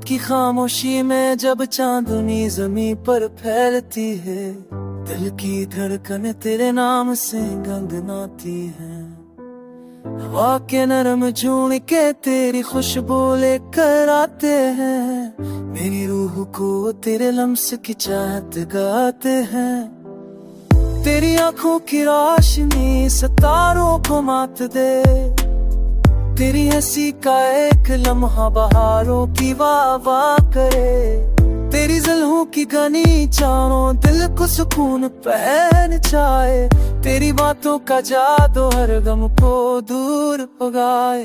की खामोशी में जब चांदनी जमीन पर फैलती है, दिल की धड़कन तेरे नाम से गंगनाती है। हवा के नरम झूम के तेरी खुशबू लेकर आते हैं, मेरी रूह को तेरे लम्स की चाहत गाते हैं। तेरी आंखों की रोशनी सितारों को मात दे, तेरी हंसी का एक लम्हा बहारों की वाह करे। तेरी जुल्फों की घनी चारों दिल को सुकून पहन जाए, तेरी बातों का जादू हर गम को दूर भगाए।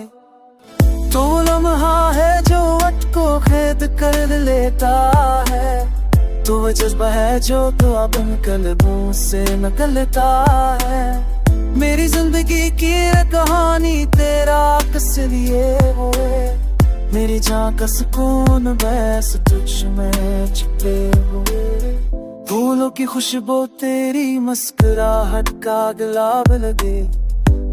तो लम्हा है जो अटको कैद कर लेता है, तो वह जज्बा है जो तो अपन कल्बों से निकलता है। मेरी जिंदगी की कहानी तेरा किस लिए हुए, मेरी जान का सुकून बस तुझ में छिपे हुए। फूलों की खुशबू तेरी मुस्कुराहट का गुलाब लगे,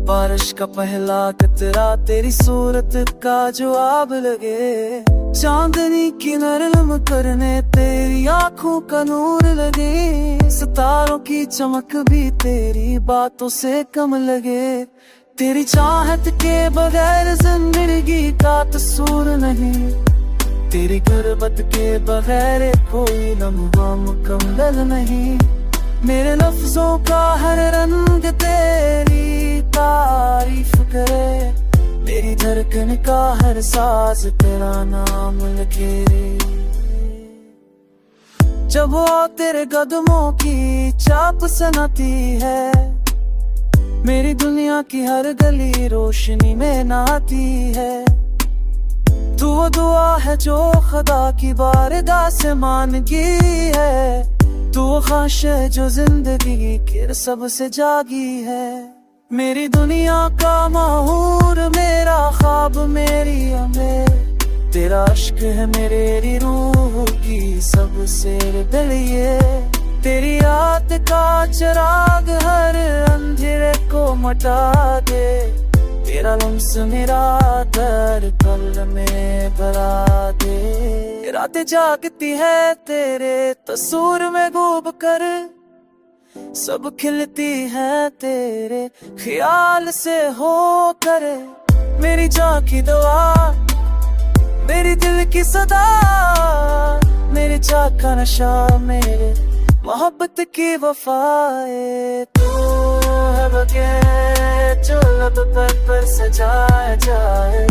बारिश का पहला कतरा तेरी सूरत का जवाब लगे। चांदनी की नरम करने तेरी आंखों का नूर लगे, सितारों की चमक भी तेरी बातों से कम लगे। तेरी चाहत के बगैर जिंदगी का तसूर नहीं, तेरी गुर्बत के बगैर कोई लम्हा मुकम्मल नहीं। मेरे लफ्जों का हर रंग तेरी तारीफ करे, मेरी धड़कन का हर साज तेरा नाम लिखे। जब वो तेरे कदमों की चाप सनाती है, मेरी दुनिया की हर गली रोशनी में नहाती है। तू वो दुआ है जो खुदा की बारगाह से मांगी है, तू वो ख्वाहिश है जो जिंदगी के सबसे जागी है। मेरी दुनिया का माहूर मेरा ख्वाब मेरी अमीर, तेरा इश्क है मेरी रूह की सबसे दलिए। तेरी याद का चिराग हर अंधेरे को मिटा दे, तेरा लम्स मेरा दर पल में भरा दे। रातें जागती है तेरे तस्वीर में डूब कर, सब खिलती है तेरे ख्याल से हो कर। मेरी जान की दुआ, मेरी दिल की सदा, मेरे चाक का नशा, मेरे मोहब्बत की वफाए। तू है बगैर जो लब पर सजाया जाए,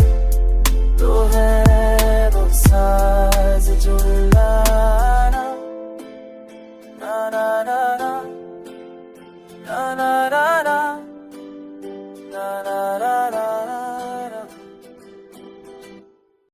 तू है वो साज जो लाना ना ना ना ना ना ना ना।